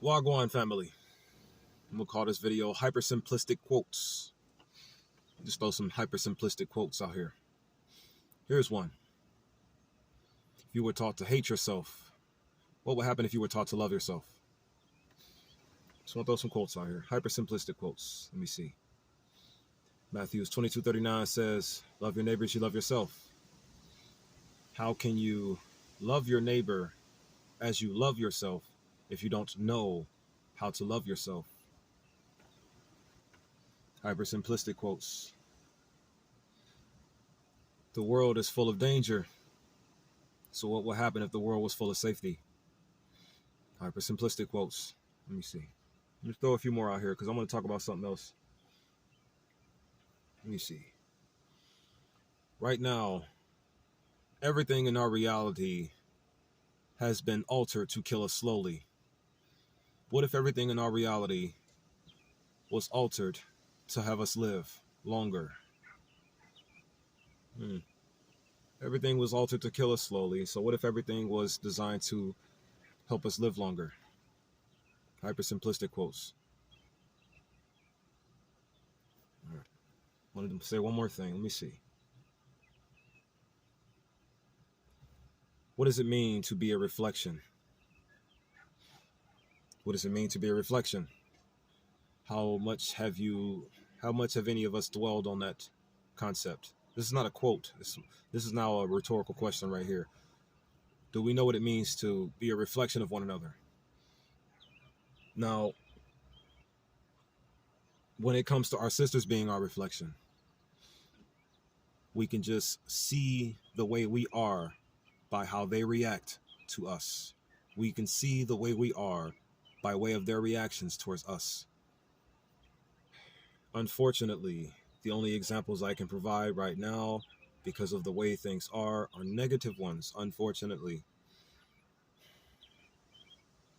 Wagwan family. I'm gonna call this video hyper-simplistic quotes. Just throw some hyper-simplistic quotes out here. Here's one. If you were taught to hate yourself, what would happen if you were taught to love yourself? Just want to throw some quotes out here. Hyper-simplistic quotes. Let me see. Matthew 22:39 says, love your neighbor as you love yourself. How can you love your neighbor as you love yourself if you don't know how to love yourself? Hyper-simplistic quotes. The world is full of danger. So what would happen if the world was full of safety? Hyper-simplistic quotes. Let me see. Let's throw a few more out here because I'm going to talk about something else. Let me see. Right now, everything in our reality has been altered to kill us slowly. What if everything in our reality was altered to have us live longer? Everything was altered to kill us slowly. So what if everything was designed to help us live longer? Hyper-simplistic quotes. All right. I wanted to say one more thing. Let me see. What does it mean to be a reflection? What does it mean to be a reflection? How much have any of us dwelled on that concept? This is not a quote. This is now a rhetorical question right here. Do we know what it means to be a reflection of one another? Now, when it comes to our sisters being our reflection, we can just see the way we are by how they react to us. We can see the way we are by way of their reactions towards us. Unfortunately, the only examples I can provide right now, because of the way things are negative ones, unfortunately.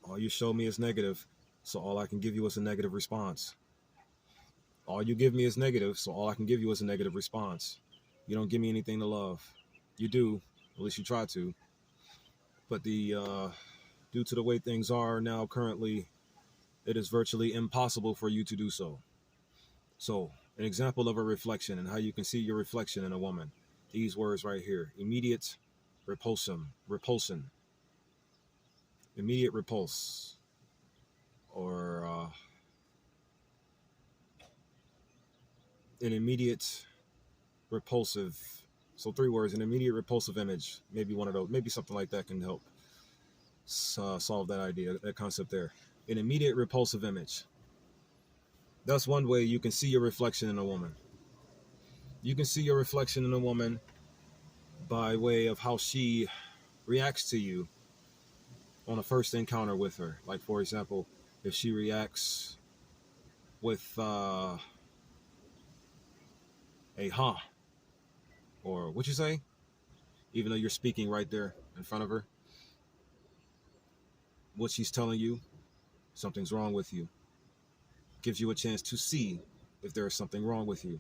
All you show me is negative, so all I can give you is a negative response. All you give me is negative, so all I can give you is a negative response. You don't give me anything to love. You do, at least you try to. But due to the way things are now currently, it is virtually impossible for you to do so. So, an example of a reflection and how you can see your reflection in a woman. These words right here. Immediate repulsion. Immediate repulse. Or an immediate repulsive. So 3 words, an immediate repulsive image. Maybe one of those, maybe something like that can help solve that idea, that concept there. An immediate repulsive image. That's one way you can see your reflection in a woman. You can see your reflection in a woman by way of how she reacts to you on a first encounter with her. Like, for example, if she reacts with a huh, or what you say, even though you're speaking right there in front of her, what she's telling you, something's wrong with you. Gives you a chance to see if there is something wrong with you.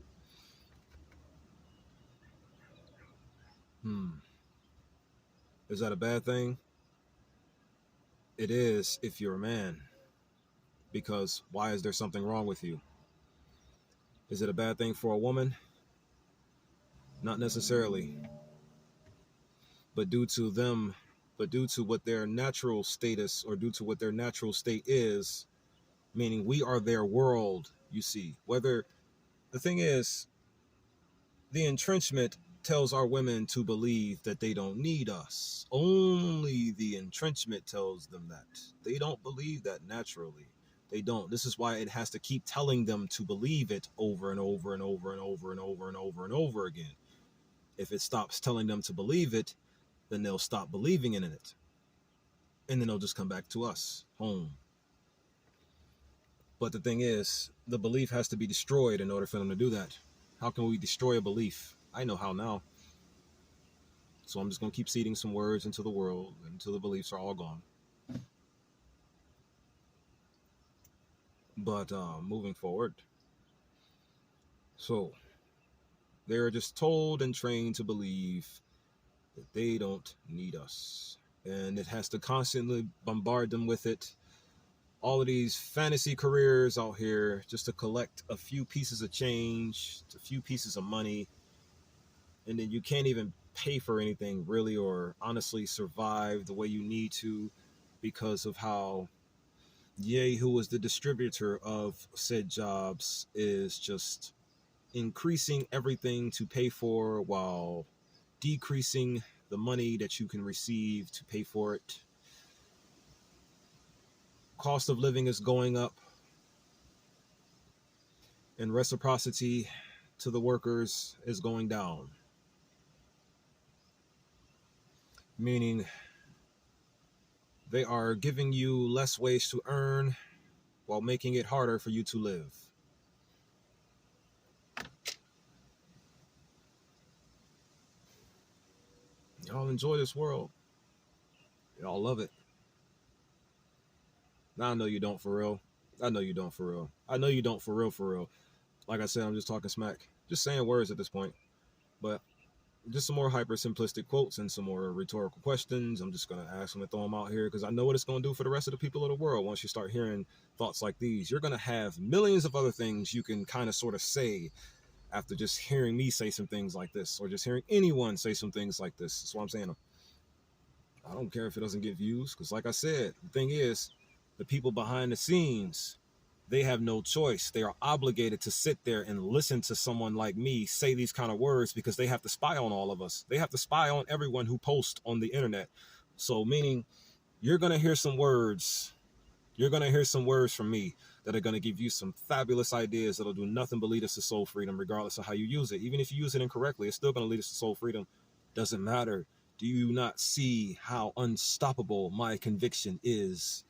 Is that a bad thing? It is if you're a man. Because why is there something wrong with you? Is it a bad thing for a woman? Not necessarily. But due to what their natural status, or due to what their natural state is, meaning we are their world, you see. Whether the thing is, the entrenchment tells our women to believe that they don't need us. Only the entrenchment tells them that. They don't believe that naturally. They don't. This is why it has to keep telling them to believe it over and over and over and over and over and over and over again. If it stops telling them to believe it, then they'll stop believing in it. And then they'll just come back to us, home. But the thing is, the belief has to be destroyed in order for them to do that. How can we destroy a belief? I know how now. So I'm just going to keep seeding some words into the world until the beliefs are all gone. But moving forward. So they're just told and trained to believe that they don't need us. And it has to constantly bombard them with it all of these fantasy careers out here just to collect a few pieces of change, a few pieces of money, and then you can't even pay for anything really or honestly survive the way you need to because of how Ye, who was the distributor of said jobs, is just increasing everything to pay for while decreasing the money that you can receive to pay for it. Cost of living is going up, and reciprocity to the workers is going down. Meaning they are giving you less ways to earn while making it harder for you to live. Y'all enjoy this world. Y'all love it. Now I know you don't for real. I know you don't for real. I know you don't for real for real. Like I said, I'm just talking smack. Just saying words at this point. But just some more hyper simplistic quotes and some more rhetorical questions. I'm just going to ask them and throw them out here because I know what it's going to do for the rest of the people of the world. Once you start hearing thoughts like these, you're going to have millions of other things you can kind of sort of say after just hearing me say some things like this, or just hearing anyone say some things like this. That's what I'm saying. I don't care if it doesn't get views because, like I said, the thing is, the people behind the scenes, they have no choice. They are obligated to sit there and listen to someone like me say these kind of words because they have to spy on all of us. They have to spy on everyone who posts on the internet. So meaning you're going to hear some words. You're going to hear some words from me that are going to give you some fabulous ideas that'll do nothing but lead us to soul freedom, regardless of how you use it. Even if you use it incorrectly, it's still going to lead us to soul freedom. Doesn't matter. Do you not see how unstoppable my conviction is?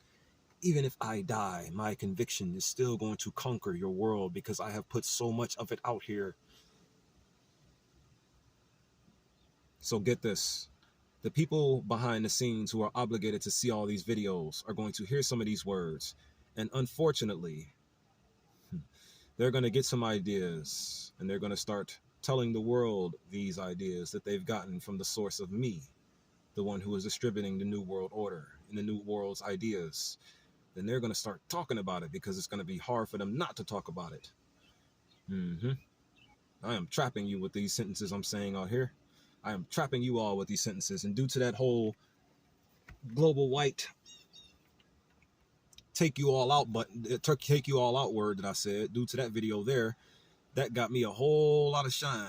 Even if I die, my conviction is still going to conquer your world because I have put so much of it out here. So get this. The people behind the scenes who are obligated to see all these videos are going to hear some of these words. And unfortunately, they're going to get some ideas and they're going to start telling the world these ideas that they've gotten from the source of me, the one who is distributing the New World Order and the New World's ideas. Then they're going to start talking about it because it's going to be hard for them not to talk about it. I am trapping you with these sentences I'm saying out here. I am trapping you all with these sentences. And due to that whole global white take you all out take you all out word that I said, due to that video there, that got me a whole lot of shine.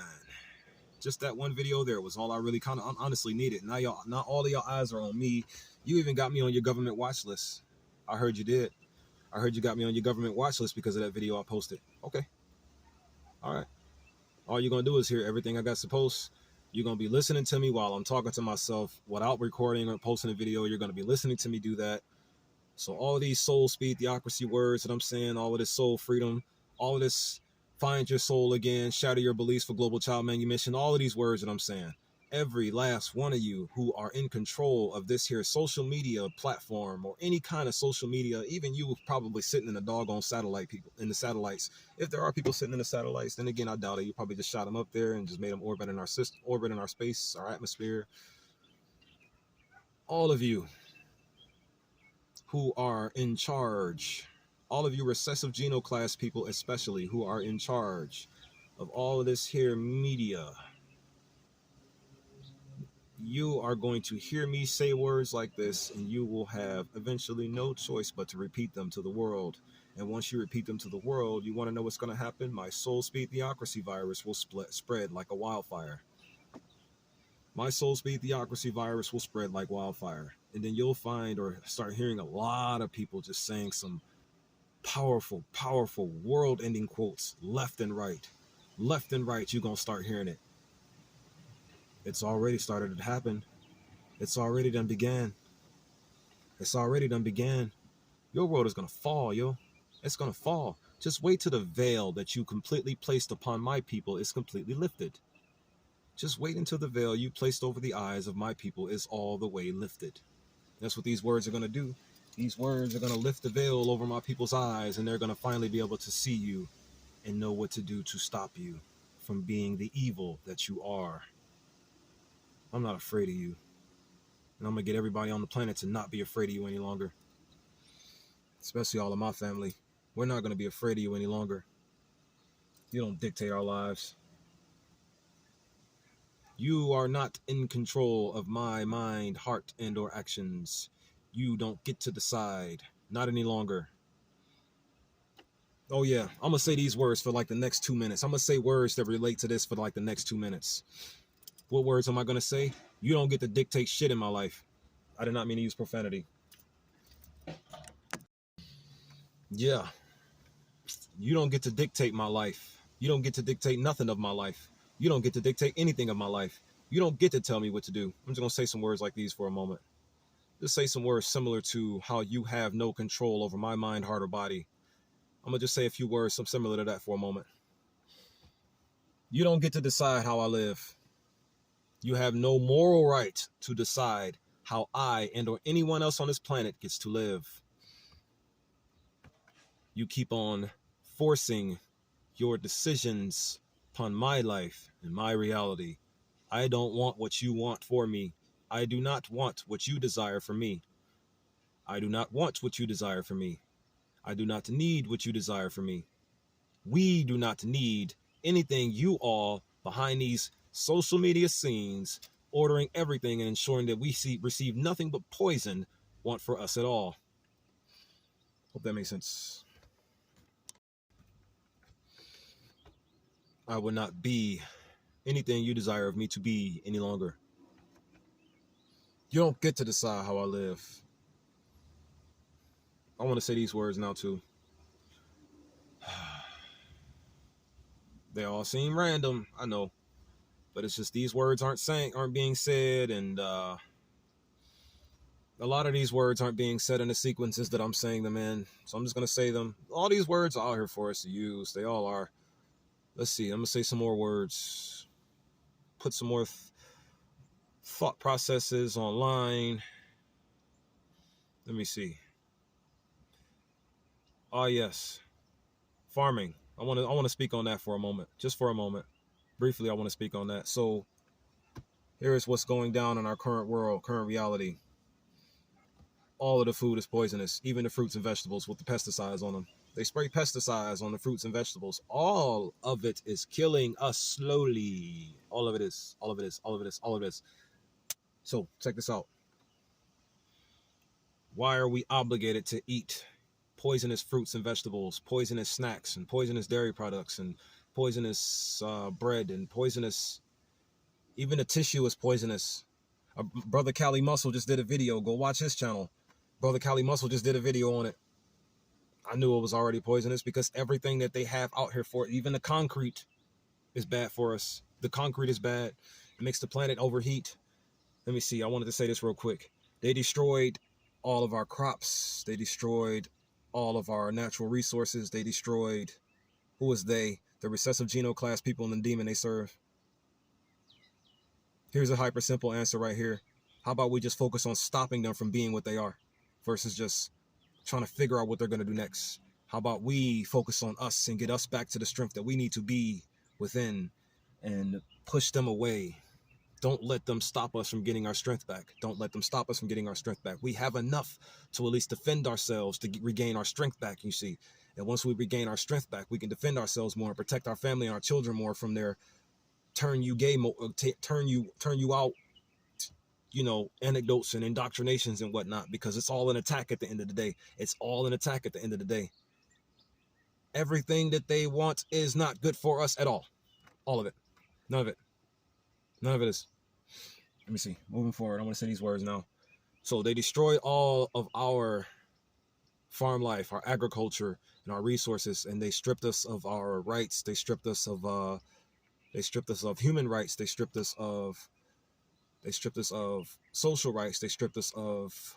Just that one video there was all I really kind of honestly needed. Now y'all, not all of y'all eyes are on me. You even got me on your government watch list. I heard you did. I heard you got me on your government watch list because of that video I posted. Okay. All right. All you're going to do is hear everything I got to post. You're going to be listening to me while I'm talking to myself without recording or posting a video. You're going to be listening to me do that. So all these soul speed theocracy words that I'm saying, all of this soul freedom, all of this find your soul again, shatter your beliefs for global child manumission, all of these words that I'm saying, every last one of you who are in control of this here social media platform or any kind of social media, even you probably sitting in the doggone satellite, people in the satellites. If there are people sitting in the satellites, then again, I doubt it. You probably just shot them up there and just made them orbit in our system, orbit in our space, our atmosphere. All of you who are in charge, all of you recessive genoclass people especially who are in charge of all of this here media, you are going to hear me say words like this and you will have eventually no choice but to repeat them to the world. And once you repeat them to the world, you want to know what's going to happen? My soul speed theocracy virus will spread like a wildfire. My soul speed theocracy virus will spread like wildfire. And then you'll find or start hearing a lot of people just saying some powerful, powerful world-ending quotes left and right. Left and right, you're going to start hearing it. It's already started to happen. It's already done began. It's already done began. Your world is going to fall, yo. It's going to fall. Just wait till the veil that you completely placed upon my people is completely lifted. Just wait until the veil you placed over the eyes of my people is all the way lifted. That's what these words are going to do. These words are going to lift the veil over my people's eyes, and they're going to finally be able to see you and know what to do to stop you from being the evil that you are. I'm not afraid of you. And I'm going to get everybody on the planet to not be afraid of you any longer. especially all of my family. We're not going to be afraid of you any longer. You don't dictate our lives. You are not in control of my mind, heart, and or actions. You don't get to decide. Not any longer. Oh yeah, I'm gonna say these words for like the next 2 minutes. I'm gonna say words that relate to this for like the next 2 minutes. What words am I gonna say? You don't get to dictate shit in my life. I did not mean to use profanity. Yeah, you don't get to dictate my life. You don't get to dictate nothing of my life. You don't get to dictate anything of my life. You don't get to tell me what to do. I'm just gonna say some words like these for a moment. Just say some words similar to how you have no control over my mind, heart, or body. I'm gonna just say a few words, some similar to that for a moment. You don't get to decide how I live. You have no moral right to decide how I and or anyone else on this planet gets to live. You keep on forcing your decisions upon my life and my reality. I don't want what you want for me. I do not want what you desire for me. I do not want what you desire for me. I do not need what you desire for me. We do not need anything you all behind these social media scenes, ordering everything and ensuring that we receive nothing but poison, want for us at all. Hope that makes sense. I will not be anything you desire of me to be any longer. You don't get to decide how I live. I want to say these words now too. They all seem random, I know, but it's just these words aren't being said, and a lot of these words aren't being said in the sequences that I'm saying them in. So I'm just gonna say them. All these words are out here for us to use. They all are. Let's see. I'm gonna say some more words. Put some more thought processes online. Let me see. Ah, yes, farming. I want to speak on that for a moment, just for a moment. Briefly, I want to speak on that. So here is what's going down in our current world, current reality. All of the food is poisonous, even the fruits and vegetables with the pesticides on them. They spray pesticides on the fruits and vegetables. All of it is killing us slowly. All of it is. All of it is. All of it is. All of it is. So check this out. Why are we obligated to eat poisonous fruits and vegetables, poisonous snacks, and poisonous dairy products, and poisonous bread, and poisonous, even the tissue is poisonous. Brother Cali Muscle just did a video. Go watch his channel. Brother Cali Muscle just did a video on it. I knew it was already poisonous because everything that they have out here for it, even the concrete, is bad for us. The concrete is bad. It makes the planet overheat. Let me see. I wanted to say this real quick. They destroyed all of our crops. They destroyed all of our natural resources. They destroyed, who is they? The recessive genoclass people and the demon they serve. Here's a hyper simple answer right here. How about we just focus on stopping them from being what they are versus just trying to figure out what they're going to do next? How about we focus on us and get us back to the strength that we need to be within and push them away? Don't let them stop us from getting our strength back. Don't let them stop us from getting our strength back. We have enough to at least defend ourselves, to regain our strength back, you see. And once we regain our strength back, we can defend ourselves more and protect our family and our children more from their turn you gay, turn you out, you know, anecdotes and indoctrinations and whatnot, because it's all an attack at the end of the day. It's all an attack at the end of the day. Everything that they want is not good for us at all. All of it. None of it. None of it is. Let me see. Moving forward, I want to say these words now. So they destroyed all of our farm life, our agriculture, and our resources, and they stripped us of our rights. They stripped us of human rights. They stripped us of social rights. They stripped us of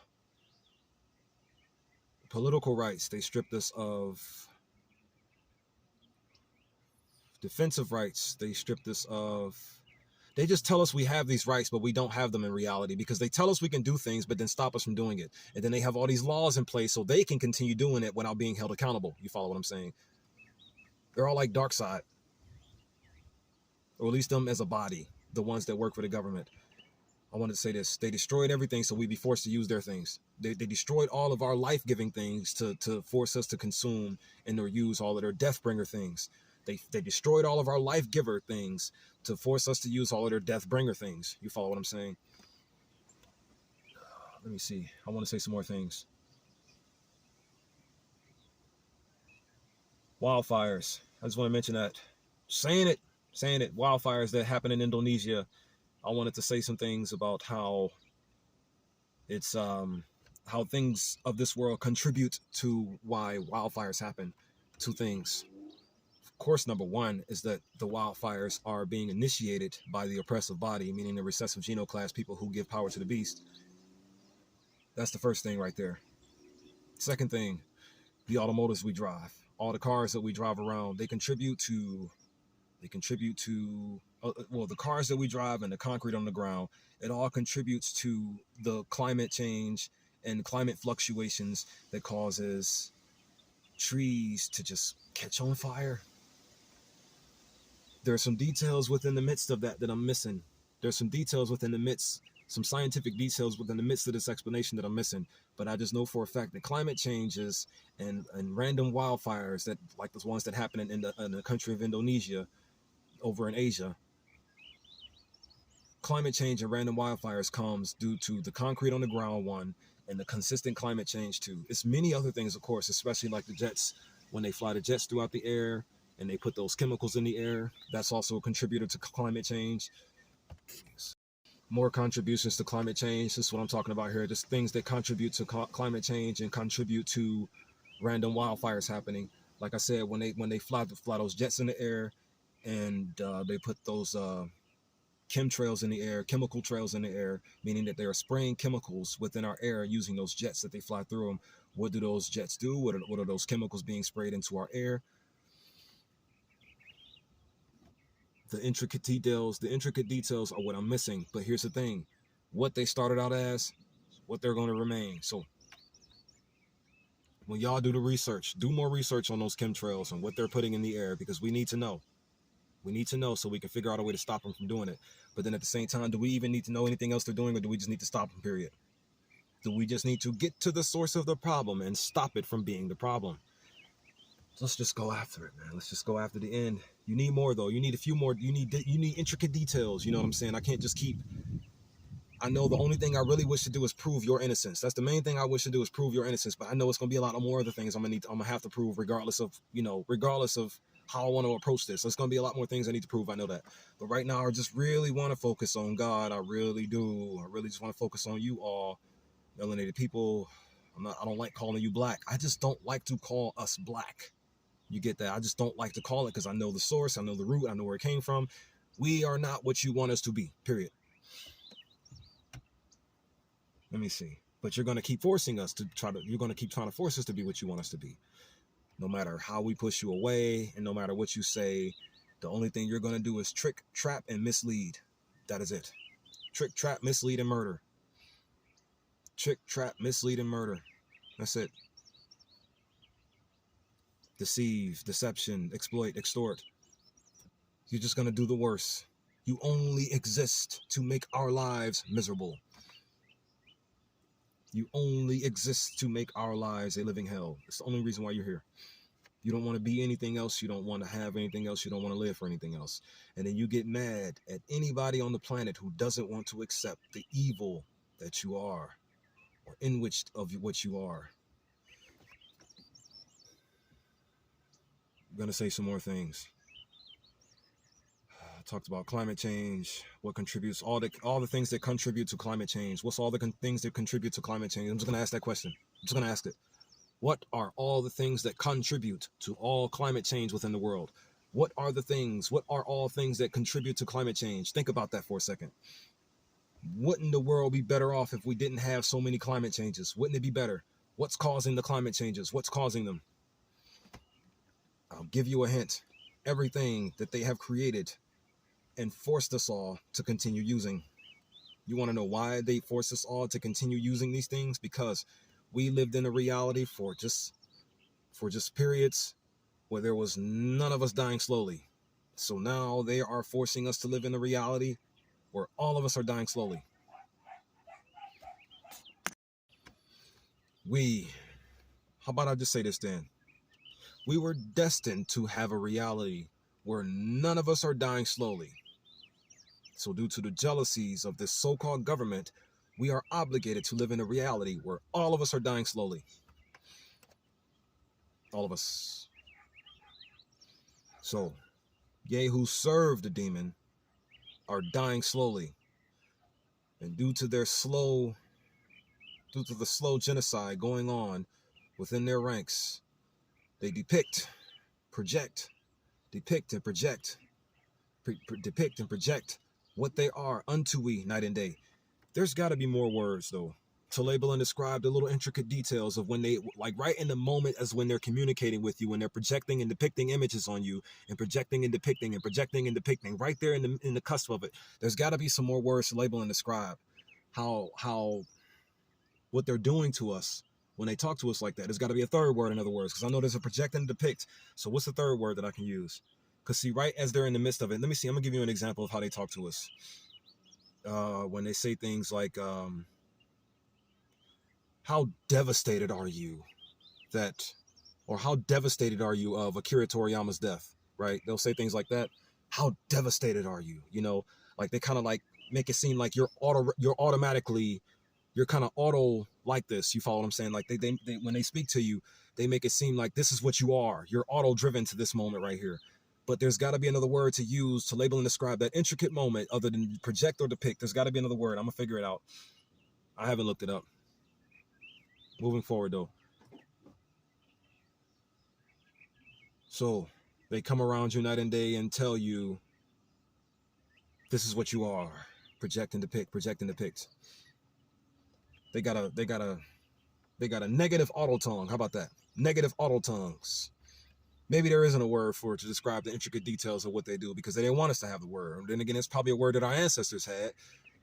political rights. They stripped us of defensive rights. They stripped us of, they just tell us we have these rights, but we don't have them in reality, because they tell us we can do things, but then stop us from doing it. And then they have all these laws in place so they can continue doing it without being held accountable. You follow what I'm saying? They're all like dark side, or at least them as a body, the ones that work for the government. I wanted to say this. They destroyed everything so we'd be forced to use their things. They destroyed all of our life-giving things to force us to consume and or use all of their death-bringer things. They destroyed all of our life-giver things to force us to use all of their death-bringer things. You follow what I'm saying? Let me see. I want to say some more things. Wildfires. I just want to mention that. Saying it. Wildfires that happen in Indonesia. I wanted to say some things about how it's how things of this world contribute to why wildfires happen. Two things. Of course, number one is that the wildfires are being initiated by the oppressive body, meaning the recessive genoclass, people who give power to the beast. That's the first thing right there. Second thing, the automotives we drive, all the cars that we drive around, they contribute to well, the cars that we drive and the concrete on the ground, it all contributes to the climate change and climate fluctuations that causes trees to just catch on fire. There are some details within the midst of that I'm missing. There's some details within the midst, some scientific details within the midst of this explanation that I'm missing. But I just know for a fact that climate changes and random wildfires, that like those ones that happen in the country of Indonesia, over in Asia, climate change and random wildfires comes due to the concrete on the ground, one, and the consistent climate change, two. It's many other things, of course, especially like the jets, when they fly the jets throughout the air and they put those chemicals in the air. That's also a contributor to climate change. More contributions to climate change. This is what I'm talking about here. Just things that contribute to climate change and contribute to random wildfires happening. Like I said, when they fly those jets in the air, and they put those chemtrails in the air, chemical trails in the air, meaning that they are spraying chemicals within our air using those jets that they fly through them. What do those jets do? What are those chemicals being sprayed into our air? The intricate details are what I'm missing. But here's the thing: what they started out as, what they're going to remain. So when y'all do the research, do more research on those chemtrails and what they're putting in the air, because we need to know. We need to know so we can figure out a way to stop them from doing it. But then at the same time, do we even need to know anything else they're doing, or do we just need to stop them, period? Do we just need to get to the source of the problem and stop it from being the problem? So let's just go after it, man. Let's just go after the end. You need more, though. You need a few more. You need intricate details. You know what I'm saying? I can't just keep... I know the only thing I really wish to do is prove your innocence. That's the main thing I wish to do, is prove your innocence. But I know it's going to be a lot of more other things I'm gonna have to prove, regardless of how I want to approach this. There's going to be a lot more things I need to prove. I know that. But right now, I just really want to focus on God. I really do. I really just want to focus on you all, melanated people. I don't like calling you black. I just don't like to call us black. You get that? I just don't like to call it, because I know the source. I know the root. I know where it came from. We are not what you want us to be, period. Let me see. But you're going to keep forcing us to you're going to keep trying to force us to be what you want us to be. No matter how we push you away, and no matter what you say, the only thing you're going to do is trick, trap, and mislead. That is it. Trick, trap, mislead, and murder. Trick, trap, mislead, and murder. That's it. Deceive, deception, exploit, extort. You're just going to do the worst. You only exist to make our lives miserable. You only exist to make our lives a living hell. It's the only reason why you're here. You don't want to be anything else. You don't want to have anything else. You don't want to live for anything else. And then you get mad at anybody on the planet who doesn't want to accept the evil that you are, or in which of what you are. I'm going to say some more things. I talked about climate change, what contributes, all the things that contribute to climate change. What's all the things that contribute to climate change? I'm just going to ask that question. I'm just going to ask it. What are all the things that contribute to all climate change within the world? What are the things? What are all things that contribute to climate change? Think about that for a second. Wouldn't the world be better off if we didn't have so many climate changes? Wouldn't it be better? What's causing the climate changes? What's causing them? I'll give you a hint. Everything that they have created and forced us all to continue using. You want to know why they forced us all to continue using these things? Because we lived in a reality for just periods where there was none of us dying slowly. So now they are forcing us to live in a reality where all of us are dying slowly. How about I just say this then? We were destined to have a reality where none of us are dying slowly. So due to the jealousies of this so-called government, we are obligated to live in a reality where all of us are dying slowly. All of us. So, ye who serve the demon are dying slowly. And due to the slow genocide going on within their ranks, they depict and project what they are unto we night and day. There's got to be more words though to label and describe the little intricate details of when they, like right in the moment as when they're communicating with you, when they're projecting and depicting images on you, and projecting and depicting right there in the cusp of it. There's got to be some more words to label and describe how what they're doing to us when they talk to us like that. There's got to be a third word, in other words, because I know there's a project and depict. So what's the third word that I can use? Because see, right as they're in the midst of it, let me see, I'm gonna give you an example of how they talk to us. When they say things like, how devastated are you that, or how devastated are you of Akira Toriyama's death, right? They'll say things like that. How devastated are you? You know, like they kind of like make it seem like you're kind of auto like this. You follow what I'm saying? Like they when they speak to you, they make it seem like this is what you are. You're auto driven to this moment right here. But there's got to be another word to use to label and describe that intricate moment other than project or depict. There's got to be another word. I'm gonna figure it out. I haven't looked it up. Moving forward though. So they come around you night and day and tell you this is what you are. Project and depict. They got a negative auto tongue. How about that? Negative auto tongues. Maybe there isn't a word for it to describe the intricate details of what they do because they didn't want us to have the word. Then again, it's probably a word that our ancestors had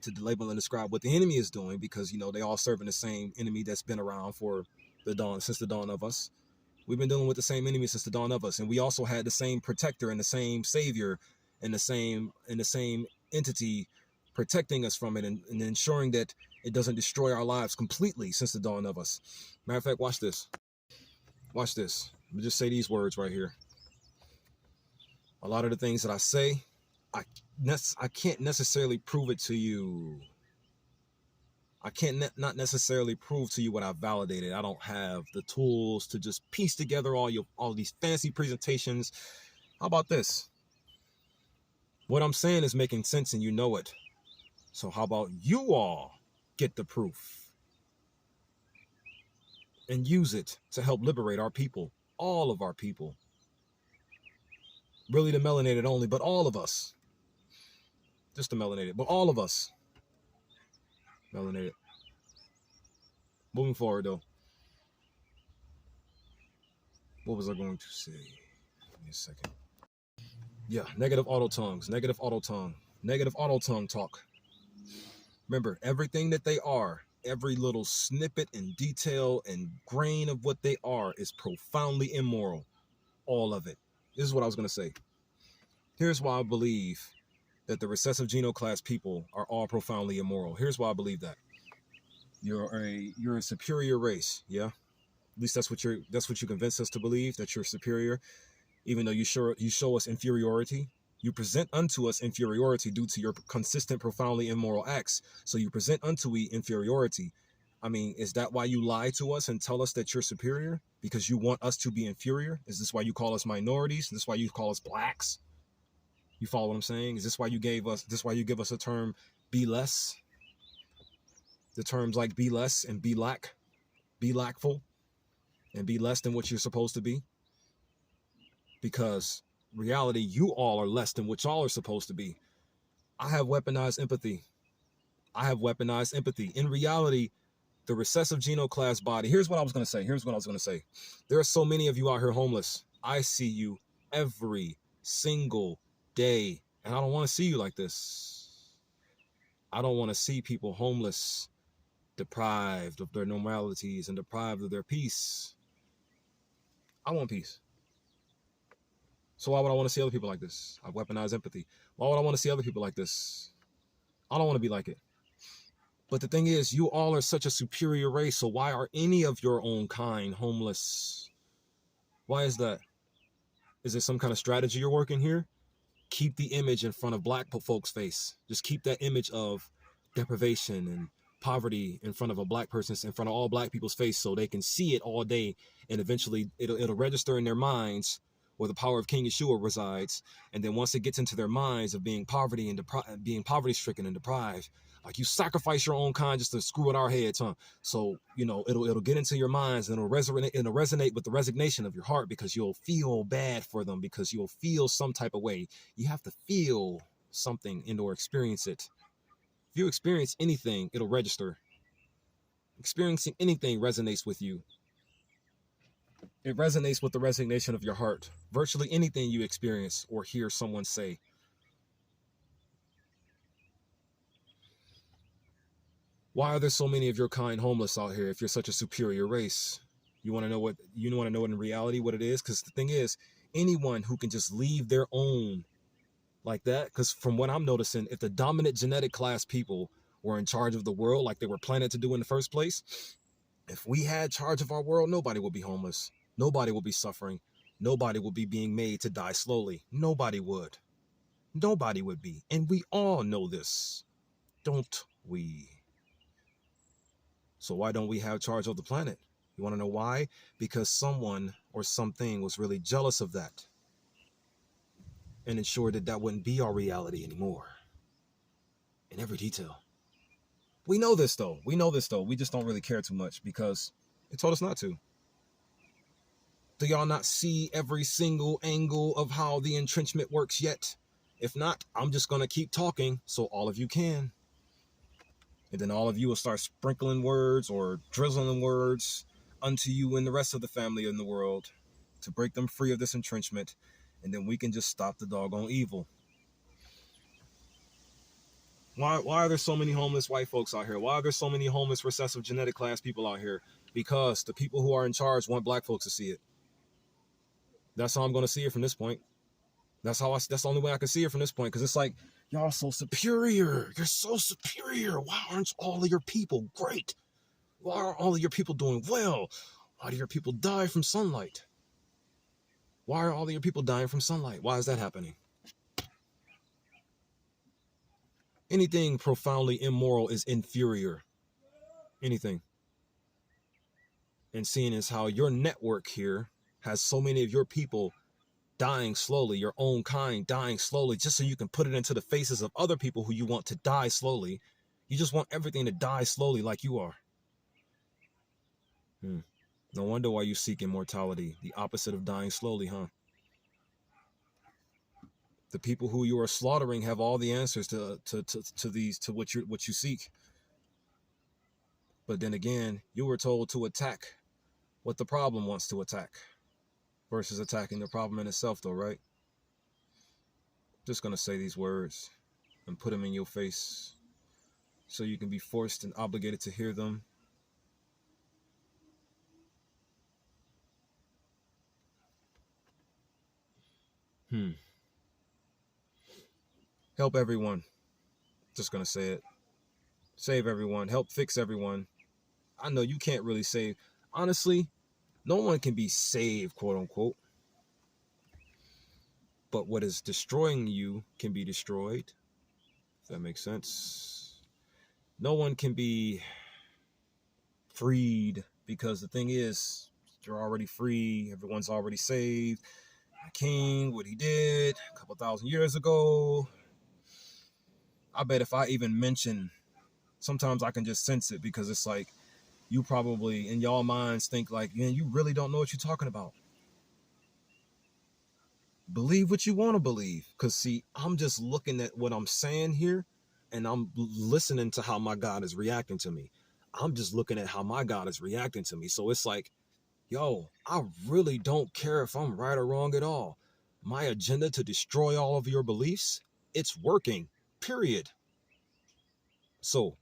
to label and describe what the enemy is doing because, you know, they all serving the same enemy that's been around since the dawn of us. We've been dealing with the same enemy since the dawn of us, and we also had the same protector and the same savior and the same entity protecting us from it and ensuring that it doesn't destroy our lives completely since the dawn of us. Matter of fact, watch this. Watch this. Let me just say these words right here. A lot of the things that I say, I can't necessarily prove it to you. I can't not necessarily prove to you what I've validated. I don't have the tools to just piece together all these fancy presentations. How about this? What I'm saying is making sense and you know it. So how about you all get the proof and use it to help liberate our people, all of our people. Really the melanated only, but all of us. Just the melanated, but all of us. Melanated. Moving forward though. What was I going to say? Give me a second. Yeah, negative auto tongue talk. Remember, everything that they are, every little snippet and detail and grain of what they are is profoundly immoral. All of it. This is what I was going to say. Here's why I believe that the recessive genoclass people are all profoundly immoral. Here's why I believe that. You're a superior race, yeah? At least that's what you convince us to believe, that you're superior, even though you show us inferiority. You present unto us inferiority due to your consistent, profoundly immoral acts. So you present unto we inferiority. I mean, is that why you lie to us and tell us that you're superior? Because you want us to be inferior? Is this why you call us minorities? Is this why you call us blacks? You follow what I'm saying? Is this why you give us a term, be less? The terms like be less and be lackful, and be less than what you're supposed to be? Because reality, you all are less than what y'all are supposed to be. I have weaponized empathy. In reality, the recessive genoclass body. Here's what I was going to say. There are so many of you out here homeless. I see you every single day. And I don't want to see you like this. I don't want to see people homeless, deprived of their normalities and deprived of their peace. I want peace. So why would I want to see other people like this? I've weaponized empathy. Why would I want to see other people like this? I don't want to be like it. But the thing is, you all are such a superior race, so why are any of your own kind homeless? Why is that? Is there some kind of strategy you're working here? Keep the image in front of black folks' face. Just keep that image of deprivation and poverty in front of a black person's, in front of all black people's face, so they can see it all day, and eventually it'll register in their minds where the power of King Yeshua resides. And then once it gets into their minds of being poverty and being poverty stricken and deprived, like, you sacrifice your own kind just to screw with our heads, huh? So, it'll get into your minds, and it'll resonate with the resignation of your heart, because you'll feel bad for them, because you'll feel some type of way. You have to feel something and or experience it. If you experience anything, it'll register. Experiencing anything resonates with you. It resonates with the resignation of your heart. Virtually anything you experience or hear someone say. Why are there so many of your kind homeless out here if you're such a superior race? You want to know what in reality what it is? Because the thing is, anyone who can just leave their own like that, because from what I'm noticing, if the dominant genetic class people were in charge of the world like they were planning to do in the first place, if we had charge of our world, nobody would be homeless. Nobody would be suffering. Nobody would be being made to die slowly. Nobody would. Nobody would be. And we all know this, don't we? So why don't we have charge of the planet? You want to know why? Because someone or something was really jealous of that and ensured that that wouldn't be our reality anymore. In every detail. We know this though. We just don't really care too much because it told us not to. Do y'all not see every single angle of how the entrenchment works yet? If not, I'm just going to keep talking so all of you can. And then all of you will start sprinkling words or drizzling words unto you and the rest of the family in the world to break them free of this entrenchment. And then we can just stop the doggone evil. Why are there so many homeless white folks out here? Why are there so many homeless recessive genetic class people out here? Because the people who are in charge want black folks to see it. That's how I'm going to see it from this point. That's the only way I can see it from this point. Because it's like, y'all so superior. You're so superior. Why aren't all of your people great? Why are all of your people doing well? Why do your people die from sunlight? Why are all of your people dying from sunlight? Why is that happening? Anything profoundly immoral is inferior. Anything. And seeing as how your network here has so many of your people dying slowly, your own kind dying slowly, just so you can put it into the faces of other people who you want to die slowly. You just want everything to die slowly like you are. No wonder why you seek immortality, the opposite of dying slowly, huh? The people who you are slaughtering have all the answers to what you seek. But then again, you were told to attack what the problem wants to attack versus attacking the problem in itself, though, right? Just gonna say these words and put them in your face so you can be forced and obligated to hear them. Help everyone. Just gonna say it. Save everyone. Help fix everyone. I know you can't really save. Honestly, no one can be saved, quote unquote. But what is destroying you can be destroyed. If that makes sense. No one can be freed because the thing is, you're already free. Everyone's already saved. The king, what he did a couple thousand years ago. I bet if I even mention, sometimes I can just sense it because it's like, you probably in y'all minds think like, man, you really don't know what you're talking about. Believe what you want to believe. Because see, I'm just looking at what I'm saying here and I'm listening to how my God is reacting to me. I'm just looking at how my God is reacting to me. So it's like, yo, I really don't care if I'm right or wrong at all. My agenda to destroy all of your beliefs, it's working, period. So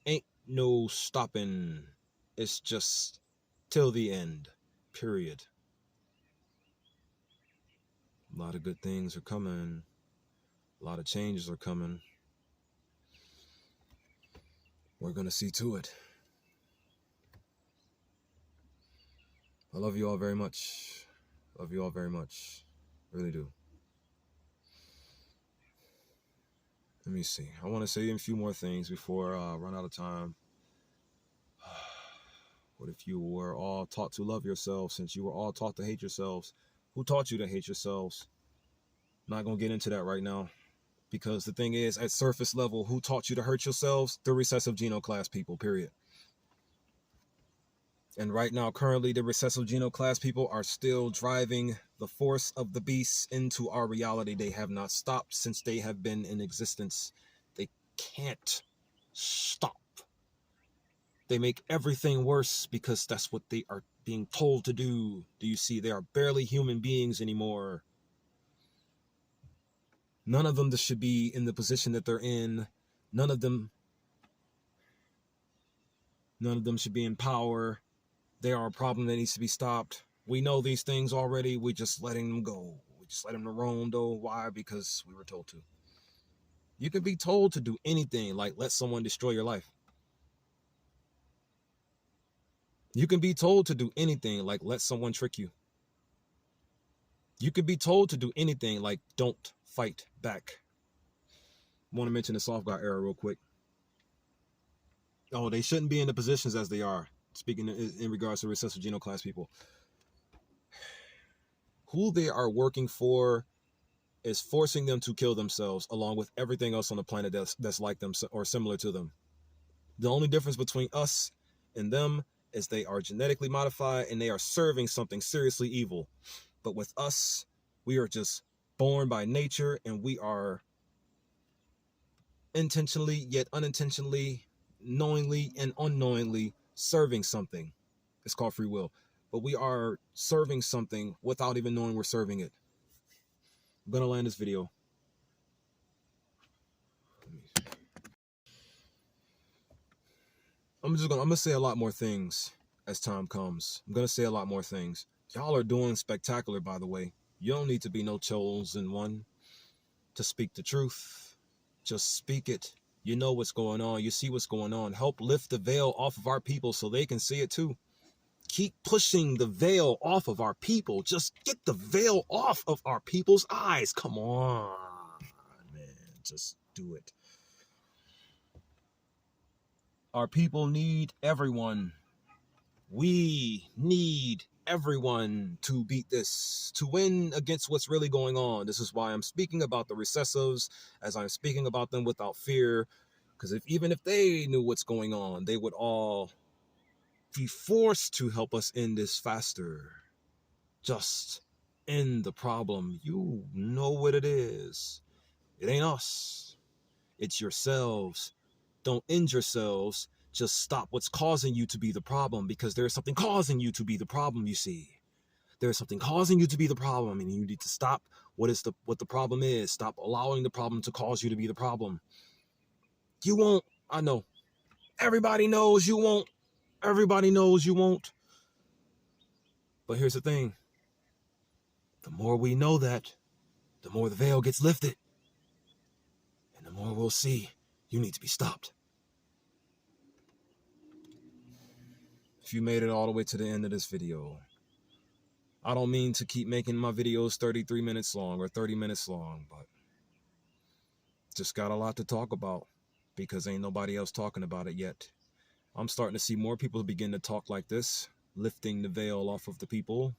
ain't no stopping. It's just till the end, period. A lot of good things are coming. A lot of changes are coming. We're going to see to it. I love you all very much. Love you all very much. Really do. Let me see. I want to say a few more things before I run out of time. What if you were all taught to love yourselves, since you were all taught to hate yourselves? Who taught you to hate yourselves? Not going to get into that right now. Because the thing is, at surface level, who taught you to hurt yourselves? The recessive genoclass people, period. And right now, currently, the recessive genoclass people are still driving the force of the beast into our reality. They have not stopped since they have been in existence. They can't stop. They make everything worse because that's what they are being told to do. Do you see? They are barely human beings anymore. None of them should be in the position that they're in. None of them should be in power. They are a problem that needs to be stopped. We know these things already. We're just letting them go. We just let them roam, though. Why? Because we were told to. You can be told to do anything, like let someone destroy your life. You can be told to do anything, like let someone trick you. You can be told to do anything, like don't fight back. I want to mention the soft guard era real quick. Oh, they shouldn't be in the positions as they are. Speaking in regards to recessive genoclass people. Who they are working for is forcing them to kill themselves, along with everything else on the planet that's like them or similar to them. The only difference between us and them is they are genetically modified and they are serving something seriously evil. But with us, we are just born by nature, and we are intentionally yet unintentionally, knowingly and unknowingly serving something. It's called free will. But we are serving something without even knowing we're serving it. I'm gonna land this video. I'm gonna say a lot more things as time comes. I'm gonna say a lot more things. Y'all are doing spectacular, by the way. You don't need to be no chosen one to speak the truth. Just speak it. You know what's going on. You see what's going on. Help lift the veil off of our people so they can see it too. Keep pushing the veil off of our people. Just get the veil off of our people's eyes. Come on, man. Just do it. Our people need everyone. We need everyone to beat this, to win against what's really going on. This is why I'm speaking about the recessives as I'm speaking about them without fear. Because even if they knew what's going on, they would all be forced to help us end this faster. Just end the problem. You know what it is. It ain't us. It's yourselves. Don't end yourselves. Just stop what's causing you to be the problem, because there's something causing you to be the problem, you see. There's something causing you to be the problem, and you need to stop what the problem is. Stop allowing the problem to cause you to be the problem. You won't. I know. Everybody knows you won't. Everybody knows you won't. But here's the thing. The more we know that, the more the veil gets lifted. And the more we'll see you need to be stopped. If you made it all the way to the end of this video, I don't mean to keep making my videos 33 minutes long or 30 minutes long, but just got a lot to talk about because ain't nobody else talking about it yet. I'm starting to see more people begin to talk like this, lifting the veil off of the people,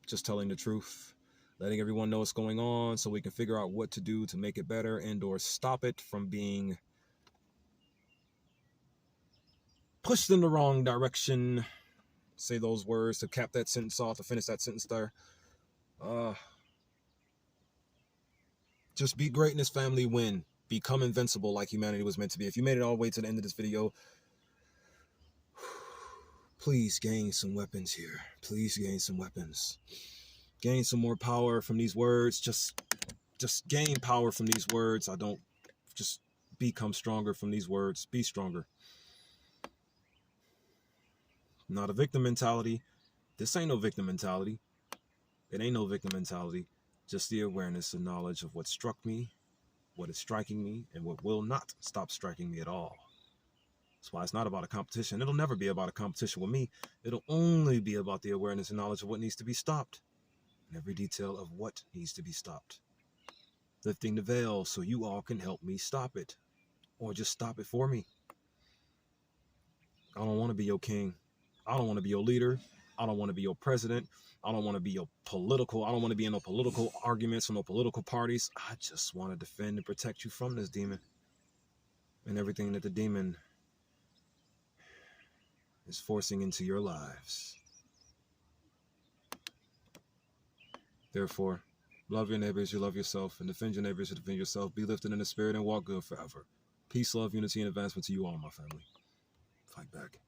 just telling the truth, letting everyone know what's going on so we can figure out what to do to make it better and or stop it from being pushed in the wrong direction. Say those words to cap that sentence off, to finish that sentence there. Just be greatness, family, win. Become invincible like humanity was meant to be. If you made it all the way to the end of this video, please gain some weapons here. Please gain some weapons. Gain some more power from these words. Just gain power from these words. Just become stronger from these words. Be stronger. Not a victim mentality. This ain't no victim mentality. It ain't no victim mentality. Just the awareness and knowledge of what struck me, what is striking me, and what will not stop striking me at all. That's why it's not about a competition. It'll never be about a competition with me. It'll only be about the awareness and knowledge of what needs to be stopped, and every detail of what needs to be stopped. Lifting the veil so you all can help me stop it, or just stop it for me. I don't want to be your king. I don't want to be your leader. I don't want to be your president. I don't want to be your political. I don't want to be in no political arguments or no political parties. I just want to defend and protect you from this demon and everything that the demon is forcing into your lives. Therefore, love your neighbors, you love yourself, and defend your neighbors, you defend yourself. Be lifted in the spirit and walk good forever. Peace, love, unity, and advancement to you all, my family. Fight back.